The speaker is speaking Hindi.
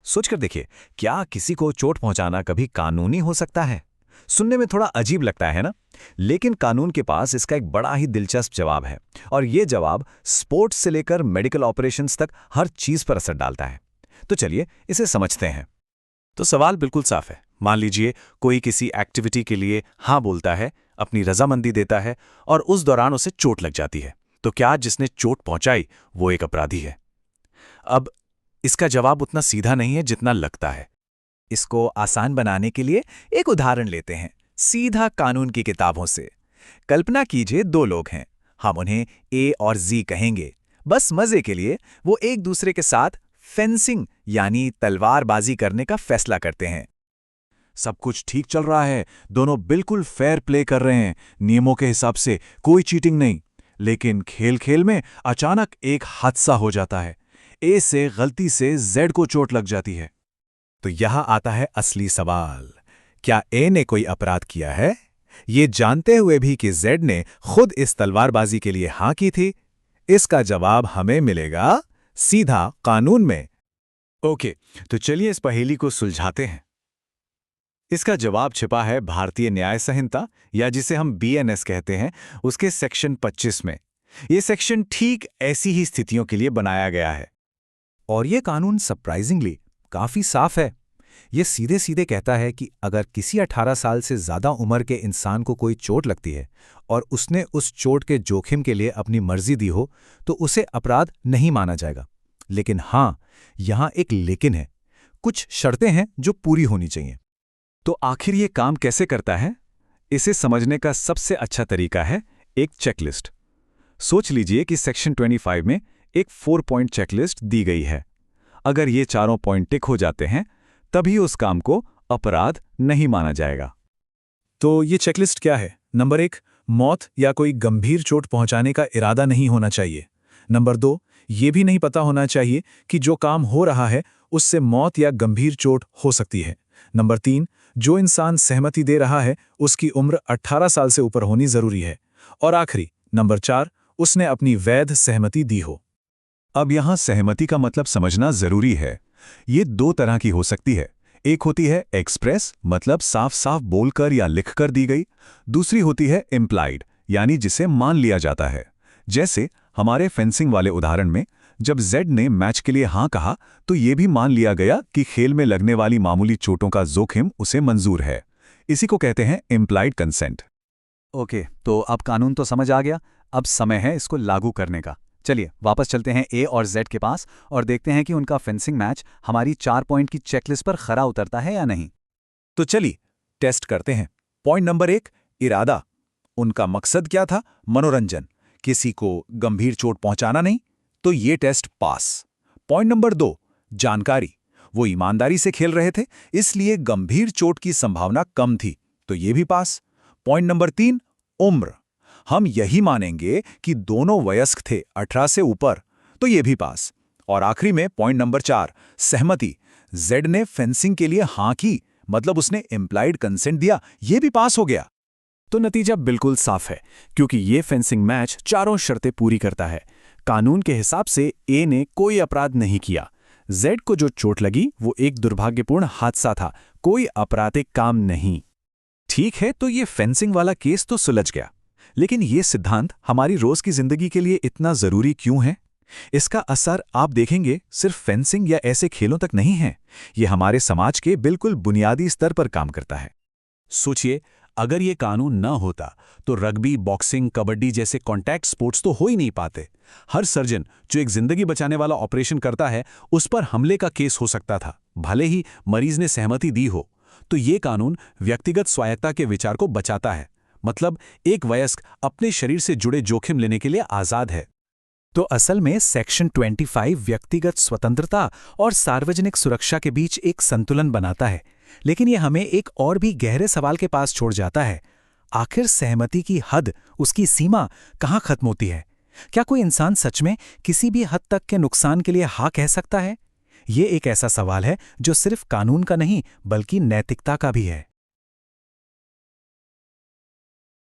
सोचकर देखिए, क्या किसी को चोट पहुंचाना कभी कानूनी हो सकता है? सुनने में थोड़ा अजीब लगता है ना? लेकिन कानून के पास इसका एक बड़ा ही दिलचस्प जवाब है। और ये जवाब स्पोर्ट्स से लेकर मेडिकल ऑपरेशंस तक हर चीज पर असर डालता है। तो चलिए इसे समझते हैं। तो सवाल बिल्कुल साफ है। मान लीजिए कोई किसी एक्टिविटी के लिए हाँ बोलता है, अपनी रजामंदी देता है और उस दौरान उसे चोट लग जाती है। तो क्या जिसने चोट पहुंचाई वो एक अपराधी है? अब इसका जवाब उतना सीधा नहीं है जितना लगता है। इसको आसान बनाने के लिए एक उदाहरण लेते हैं, सीधा कानून की किताबों से। कल्पना कीजिए दो लोग हैं, हम उन्हें ए और जी कहेंगे। बस मजे के लिए वो एक दूसरे के साथ फेंसिंग यानी तलवारबाजी करने का फैसला करते हैं। सब कुछ ठीक चल रहा है, दोनों बिल्कुल फेयर प्ले कर रहे हैं, नियमों के हिसाब से कोई चीटिंग नहीं। लेकिन खेल खेल में अचानक एक हादसा हो जाता है। ए से गलती से जेड को चोट लग जाती है। तो यहां आता है असली सवाल, क्या ए ने कोई अपराध किया है? ये जानते हुए भी कि जेड ने खुद इस तलवारबाजी के लिए हां की थी? इसका जवाब हमें मिलेगा सीधा कानून में। ओके, तो चलिए इस पहेली को सुलझाते हैं। इसका जवाब छिपा है भारतीय न्याय संहिता, या जिसे हम बीएनएस कहते हैं, उसके सेक्शन 25 में। ये सेक्शन ठीक ऐसी ही स्थितियों के लिए बनाया गया है। और ये कानून सरप्राइजिंगली काफी साफ है। ये सीधे सीधे कहता है कि अगर किसी 18 साल से ज्यादा उम्र के इंसान को कोई चोट लगती है और उसने उस चोट के जोखिम के लिए अपनी मर्जी दी हो, तो उसे अपराध नहीं माना जाएगा। लेकिन हां, यहां एक लेकिन है, कुछ शर्तें हैं जो पूरी होनी चाहिए। तो आखिर ये काम कैसे करता है? इसे समझने का सबसे अच्छा तरीका है एक चेकलिस्ट। सोच लीजिए कि सेक्शन 25 में एक 4 पॉइंट चेकलिस्ट दी गई है। अगर ये चारों पॉइंट टिक हो जाते हैं, तभी उस काम को अपराध नहीं माना जाएगा। तो ये चेकलिस्ट क्या है? नंबर 1, मौत या कोई गंभीर चोट पहुंचाने का इरादा नहीं होना चाहिए। नंबर 2, ये भी नहीं पता होना चाहिए कि जो काम हो रहा है उससे मौत या गंभीर चोट हो सकती है। नंबर 3, जो इंसान सहमति दे रहा है उसकी उम्र 18 साल से ऊपर होनी जरूरी है। और आखिरी नंबर 4, उसने अपनी वैध सहमति दी हो। अब यहां सहमति का मतलब समझना जरूरी है। ये दो तरह की हो सकती है। एक होती है एक्सप्रेस, मतलब साफ साफ बोलकर या लिखकर दी गई। दूसरी होती है इम्प्लाइड, यानी जिसे मान लिया जाता है। जैसे हमारे फेंसिंग वाले उदाहरण में, जब जेड ने मैच के लिए हां कहा तो यह भी मान लिया गया कि खेल में लगने वाली मामूली चोटों का जोखिम उसे मंजूर है। इसी को कहते हैं इम्प्लाइड कंसेंट। ओके, तो अब कानून तो समझ आ गया, अब समय है इसको लागू करने का। चलिए वापस चलते हैं ए और जेड के पास और देखते हैं कि उनका फेंसिंग मैच हमारी 4 पॉइंट की चेकलिस्ट पर खरा उतरता है या नहीं। तो चलिए टेस्ट करते हैं। पॉइंट नंबर 1, इरादा। उनका मकसद क्या था? मनोरंजन, किसी को गंभीर चोट पहुंचाना नहीं। तो ये टेस्ट पास। पॉइंट नंबर 2, जानकारी। वो ईमानदारी से खेल रहे थे, इसलिए गंभीर चोट की संभावना कम थी। तो ये भी पास। पॉइंट नंबर 3, उम्र। हम यही मानेंगे कि दोनों वयस्क थे, 18 से ऊपर। तो ये भी पास। और आखिरी में पॉइंट नंबर 4, सहमति। जेड ने फेंसिंग के लिए हां की, मतलब उसने इम्प्लाइड कंसेंट दिया। ये भी पास हो गया। तो नतीजा बिल्कुल साफ है, क्योंकि ये फेंसिंग मैच चारों शर्तें पूरी करता है। कानून के हिसाब से ए ने कोई अपराध नहीं किया। जेड को जो चोट लगी वो एक दुर्भाग्यपूर्ण हादसा था, कोई आपराधिक काम नहीं। ठीक है, तो ये फेंसिंग वाला केस तो सुलझ गया। लेकिन ये सिद्धांत हमारी रोज की जिंदगी के लिए इतना जरूरी क्यों है? इसका असर आप देखेंगे सिर्फ फेंसिंग या ऐसे खेलों तक नहीं है, ये हमारे समाज के बिल्कुल बुनियादी स्तर पर काम करता है। सोचिए, अगर ये कानून न होता तो रग्बी, बॉक्सिंग, कबड्डी जैसे कॉन्टैक्ट स्पोर्ट्स तो हो ही नहीं पाते। हर सर्जन जो एक जिंदगी बचाने वाला ऑपरेशन करता है, उस पर हमले का केस हो सकता था, भले ही मरीज ने सहमति दी हो। तो ये कानून व्यक्तिगत स्वायत्ता के विचार को बचाता है, मतलब एक वयस्क अपने शरीर से जुड़े जोखिम लेने के लिए आजाद है। तो असल में सेक्शन 25 व्यक्तिगत स्वतंत्रता और सार्वजनिक सुरक्षा के बीच एक संतुलन बनाता है। लेकिन यह हमें एक और भी गहरे सवाल के पास छोड़ जाता है। आखिर सहमति की हद, उसकी सीमा कहाँ खत्म होती है? क्या कोई इंसान सच में किसी भी हद तक के नुकसान के लिए हाँ कह सकता है? ये एक ऐसा सवाल है जो सिर्फ कानून का नहीं, बल्कि नैतिकता का भी है।